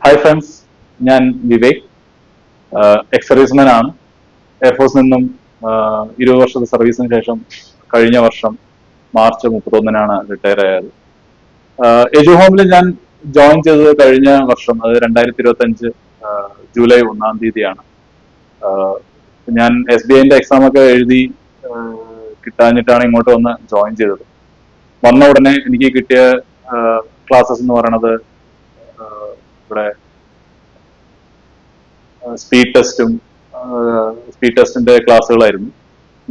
Hi friends, ഞാൻ Vivek. Ex serviceman ആണ്. എയർഫോഴ്സിൽ നിന്നും 20 വർഷത്തെ സർവീസിന് ശേഷം കഴിഞ്ഞ വർഷം മാർച്ച് 31-നാണ് റിട്ടയർ ആയത്. എജു ഹോമിൽ ഞാൻ ജോയിൻ ചെയ്തത് കഴിഞ്ഞ വർഷം, അത് 2025 ജൂലൈ 1-ാം തീയതിയാണ്. ഞാൻ SBIന്റെ എക്സാം ഒക്കെ എഴുതി കിട്ടാഞ്ഞിട്ടാണ് ഇങ്ങോട്ട് വന്ന് ജോയിൻ ചെയ്തത്. വന്ന ഉടനെ എനിക്ക് കിട്ടിയ ക്ലാസ്സസ് എന്ന് പറയുന്നത് ഇവിടെ സ്പീഡ് ടെസ്റ്റിന്റെ ക്ലാസ്സുകളായിരുന്നു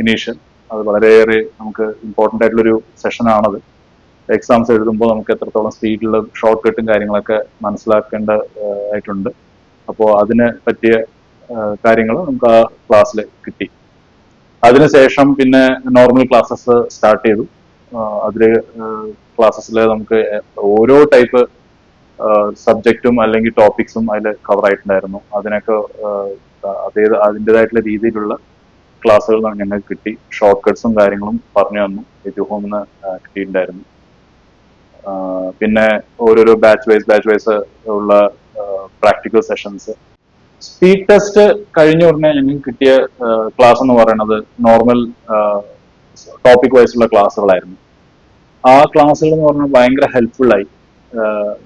ഇനീഷ്യൽ. അത് വളരെയേറെ നമുക്ക് ഇമ്പോർട്ടൻ്റ് ആയിട്ടുള്ളൊരു സെഷൻ ആണത്. എക്സാംസ് എഴുതുമ്പോൾ നമുക്ക് എത്രത്തോളം സ്പീഡിലുള്ള ഷോർട്ട് കട്ടും കാര്യങ്ങളൊക്കെ മനസ്സിലാക്കേണ്ട ആയിട്ടുണ്ട്. അപ്പോൾ അതിന് പറ്റിയ കാര്യങ്ങൾ നമുക്ക് ആ ക്ലാസ്സിൽ കിട്ടി. അതിനുശേഷം പിന്നെ നോർമൽ ക്ലാസ്സസ് സ്റ്റാർട്ട് ചെയ്തു. അതിൽ ക്ലാസ്സസിൽ നമുക്ക് ഓരോ ടൈപ്പ് സബ്ജക്റ്റും അല്ലെങ്കിൽ ടോപ്പിക്സും അതിൽ കവർ ആയിട്ടുണ്ടായിരുന്നു. അതിനൊക്കെ അതിൻ്റെതായിട്ടുള്ള രീതിയിലുള്ള ക്ലാസ്സുകൾ ഞങ്ങൾക്ക് കിട്ടി. ഷോർട്ട് കട്ട്സും കാര്യങ്ങളും പറഞ്ഞു തന്നു. എജു ഹോമിന്ന് കിട്ടിയിട്ടുണ്ടായിരുന്നു. പിന്നെ ഓരോരോ ബാച്ച് വൈസ് ഉള്ള പ്രാക്ടിക്കൽ സെഷൻസ്. സ്പീഡ് ടെസ്റ്റ് കഴിഞ്ഞ ഉടനെ ഞങ്ങൾക്ക് കിട്ടിയ ക്ലാസ് എന്ന് പറയുന്നത് നോർമൽ ടോപ്പിക് വൈസുള്ള ക്ലാസ്സുകളായിരുന്നു. ആ ക്ലാസ്സുകൾ എന്ന് പറഞ്ഞാൽ ഭയങ്കര ഹെൽപ്ഫുള്ളായി.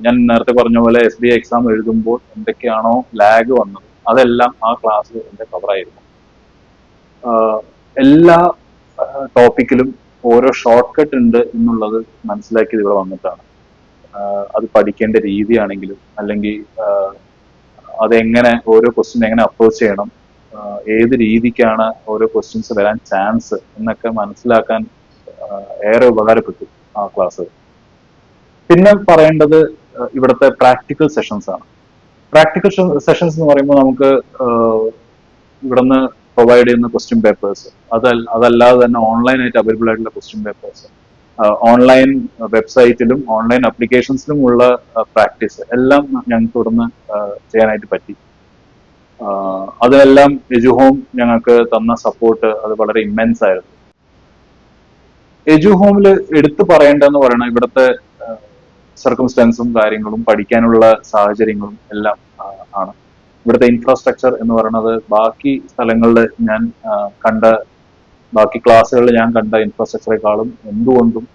ഞാൻ നേരത്തെ പറഞ്ഞ പോലെ SBI എക്സാം എഴുതുമ്പോൾ എന്തൊക്കെയാണോ ലാഗ് വന്നത് അതെല്ലാം ആ ക്ലാസ് എൻ്റെ കവറായിരുന്നു. എല്ലാ ടോപ്പിക്കിലും ഓരോ ഷോർട്ട് കട്ട് ഉണ്ട് എന്നുള്ളത് മനസ്സിലാക്കിയത് ഇവിടെ വന്നിട്ടാണ്. അത് പഠിക്കേണ്ട രീതിയാണെങ്കിലും അല്ലെങ്കിൽ അതെങ്ങനെ ഓരോ ക്വസ്റ്റ്യൻ എങ്ങനെ അപ്രോച്ച് ചെയ്യണം, ഏത് രീതിക്കാണ് ഓരോ ക്വസ്റ്റ്യൻസ് വരാൻ ചാൻസ് എന്നൊക്കെ മനസ്സിലാക്കാൻ ഏറെ ഉപകാരപ്പെട്ടു ആ ക്ലാസ്. പിന്നെ പറയേണ്ടത് ഇവിടുത്തെ പ്രാക്ടിക്കൽ സെഷൻസ് ആണ്. പ്രാക്ടിക്കൽ സെഷൻസ് എന്ന് പറയുമ്പോൾ നമുക്ക് ഇവിടുന്ന് പ്രൊവൈഡ് ചെയ്യുന്ന ക്വസ്റ്റ്യൻ പേപ്പേഴ്സ് അതല്ലാതെ തന്നെ ഓൺലൈനായിട്ട് അവൈലബിൾ ആയിട്ടുള്ള ക്വസ്റ്റ്യൻ പേപ്പേഴ്സ്, ഓൺലൈൻ വെബ്സൈറ്റിലും ഓൺലൈൻ അപ്ലിക്കേഷൻസിലും ഉള്ള പ്രാക്ടീസ് എല്ലാം ഞങ്ങൾക്ക് ഇവിടുന്ന് ചെയ്യാനായിട്ട് പറ്റി. അതെല്ലാം എജു ഹോം ഞങ്ങൾക്ക് തന്ന സപ്പോർട്ട് അത് വളരെ ഇമ്മെൻസ് ആയിരുന്നു. എജു ഹോമിൽ എടുത്തു പറയേണ്ടതെന്ന് പറയുന്നത് ഇവിടുത്തെ സർക്കംസ്റ്റൻസും കാര്യങ്ങളും പഠിക്കാനുള്ള സാഹചര്യങ്ങളും എല്ലാം ആണ്. ഇവിടുത്തെ ഇൻഫ്രാസ്ട്രക്ചർ എന്ന് പറയുന്നത് ബാക്കി സ്ഥലങ്ങളിൽ ഞാൻ ബാക്കി ക്ലാസ്സുകളിൽ ഞാൻ കണ്ട ഇൻഫ്രാസ്ട്രക്ചറെക്കാളും എന്തുകൊണ്ടും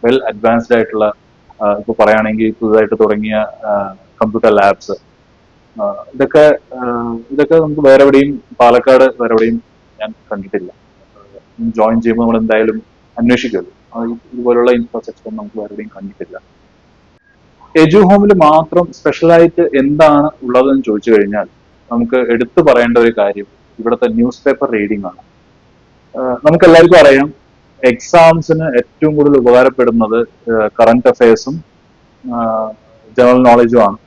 വെൽ അഡ്വാൻസ്ഡ് ആയിട്ടുള്ള, ഇപ്പോൾ പറയുകയാണെങ്കിൽ പുതുതായിട്ട് തുടങ്ങിയ കമ്പ്യൂട്ടർ ലാബ്സ്, ഇതൊക്കെ നമുക്ക് വേറെ എവിടെയും പാലക്കാട് വേറെ എവിടെയും ഞാൻ കണ്ടിട്ടില്ല. ജോയിൻ ചെയ്യുമ്പോൾ നമ്മൾ എന്തായാലും അന്വേഷിക്കുമല്ലോ, ഇതുപോലുള്ള ഇൻഫ്രാസ്ട്രക്ചർ നമുക്ക് വേറെ എവിടെയും കണ്ടിട്ടില്ല. എജു ഹോമിൽ മാത്രം സ്പെഷ്യലായിട്ട് എന്താണ് ഉള്ളതെന്ന് ചോദിച്ചു കഴിഞ്ഞാൽ നമുക്ക് എടുത്തു പറയേണ്ട ഒരു കാര്യം ഇവിടുത്തെ ന്യൂസ് പേപ്പർ റീഡിംഗ് ആണ്. നമുക്ക് എല്ലാവർക്കും അറിയാം, എക്സാംസിന് ഏറ്റവും കൂടുതൽ ഉപകാരപ്പെടുന്നത് കറണ്ട് അഫയേഴ്സും ജനറൽ നോളജും ആണ്.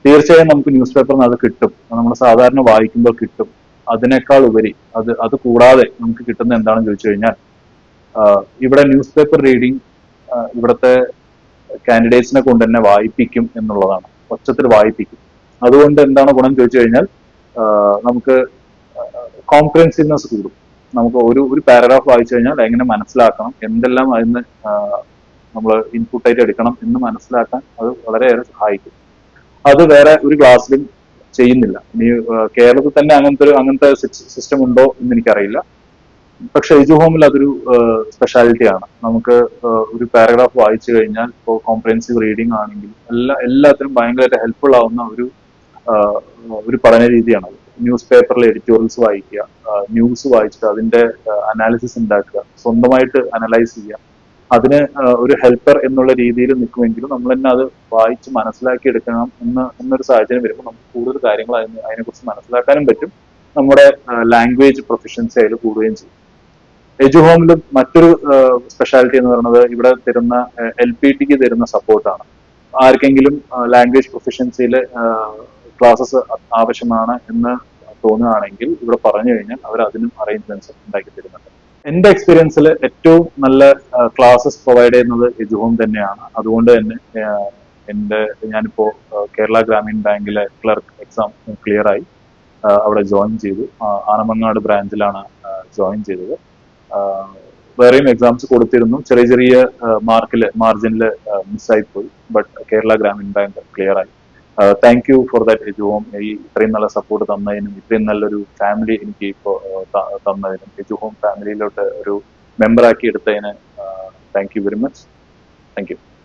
തീർച്ചയായും നമുക്ക് ന്യൂസ് പേപ്പറിന് അത് കിട്ടും, നമ്മൾ സാധാരണ വായിക്കുമ്പോൾ കിട്ടും. അതിനേക്കാൾ ഉപരി അത് കൂടാതെ നമുക്ക് കിട്ടുന്ന എന്താണെന്ന് ചോദിച്ചു കഴിഞ്ഞാൽ ഇവിടെ ന്യൂസ് പേപ്പർ റീഡിംഗ് ഇവിടുത്തെ കാൻഡിഡേറ്റ്സിനെ കൊണ്ട് തന്നെ വായിപ്പിക്കും എന്നുള്ളതാണ്. ഒച്ചത്തിൽ വായിപ്പിക്കും. അതുകൊണ്ട് എന്താണ് ഗുണം ചോദിച്ചു കഴിഞ്ഞാൽ നമുക്ക് കോംപ്രിഹെൻസീവ്നെസ് കൂടും. നമുക്ക് ഒരു പാരഗ്രാഫ് വായിച്ചു കഴിഞ്ഞാൽ എങ്ങനെ മനസ്സിലാക്കണം, എന്തെല്ലാം അതിന് നമ്മൾ ഇൻപുട്ടായിട്ട് എടുക്കണം എന്ന് മനസ്സിലാക്കാൻ അത് വളരെയേറെ സഹായിക്കും. അത് വേറെ ഒരു ക്ലാസ്സിലും ചെയ്യുന്നില്ല. ഇനി കേരളത്തിൽ തന്നെ അങ്ങനത്തെ സിസ്റ്റം ഉണ്ടോ എന്ന് എനിക്കറിയില്ല. പക്ഷെ എജു ഹോമിൽ അതൊരു സ്പെഷ്യാലിറ്റി ആണ്. നമുക്ക് ഒരു പാരഗ്രാഫ് വായിച്ചു കഴിഞ്ഞാൽ ഇപ്പോൾ കോംപ്രിഹെൻസീവ് റീഡിംഗ് ആണെങ്കിലും എല്ലാത്തിനും ഭയങ്കരമായിട്ട് ഹെൽപ്ഫുൾ ആവുന്ന ഒരു പഠന രീതിയാണ്. ന്യൂസ് പേപ്പറിൽ എഡിറ്റോറിയൽസ് വായിക്കുക, ന്യൂസ് വായിച്ചിട്ട് അതിന്റെ അനാലിസിസ് ഉണ്ടാക്കുക, സ്വന്തമായിട്ട് അനലൈസ് ചെയ്യുക. അതിന് ഒരു ഹെൽപ്പർ എന്നുള്ള രീതിയിൽ നിൽക്കുമെങ്കിലും നമ്മൾ തന്നെ അത് വായിച്ച് മനസ്സിലാക്കി എടുക്കണം എന്നൊരു സാഹചര്യം വരുമ്പോൾ നമുക്ക് കൂടുതൽ കാര്യങ്ങൾ അതിനെക്കുറിച്ച് മനസ്സിലാക്കാനും പറ്റും. നമ്മുടെ ലാംഗ്വേജ് പ്രൊഫഷൻസി അതിൽ കൂടുകയും ചെയ്യും. എജു ഹോമിൽ മറ്റൊരു സ്പെഷ്യാലിറ്റി എന്ന് പറയുന്നത് ഇവിടെ തരുന്ന LPTക്ക് തരുന്ന സപ്പോർട്ടാണ്. ആർക്കെങ്കിലും ലാംഗ്വേജ് പ്രൊഫഷൻസിയിൽ ക്ലാസ്സസ് ആവശ്യമാണ് എന്ന് തോന്നുകയാണെങ്കിൽ ഇവിടെ പറഞ്ഞു കഴിഞ്ഞാൽ അവർ അതിനും അറേഞ്ച്മെന്റ്സ് ഉണ്ടാക്കി തരുന്നുണ്ട്. എന്റെ എക്സ്പീരിയൻസിൽ ഏറ്റവും നല്ല ക്ലാസ്സസ് പ്രൊവൈഡ് ചെയ്യുന്നത് എജു ഹോം തന്നെയാണ്. അതുകൊണ്ട് തന്നെ ഞാനിപ്പോ കേരള ഗ്രാമീൺ ബാങ്കിലെ ക്ലർക്ക് എക്സാം ക്ലിയർ ആയി അവിടെ ജോയിൻ ചെയ്തു. ആനമങ്ങാട് ബ്രാഞ്ചിലാണ് ജോയിൻ ചെയ്തത്. വേറെയും എക്സാംസ് കൊടുത്തിരുന്നു, ചെറിയ മാർജിനിൽ മിസ്സായി പോയി. But Kerala Grameen bank clear ആയി. Thank you for that Edu Home. ഈ ഇത്രയും നല്ല സപ്പോർട്ട് തന്നതിനും ഇത്രയും നല്ലൊരു ഫാമിലി എനിക്ക് ഇപ്പോൾ തന്നതിനും എജു ഹോം ഫാമിലിയിലോട്ട് ഒരു മെമ്പറാക്കി എടുത്തതിന് thank you very much. Thank you.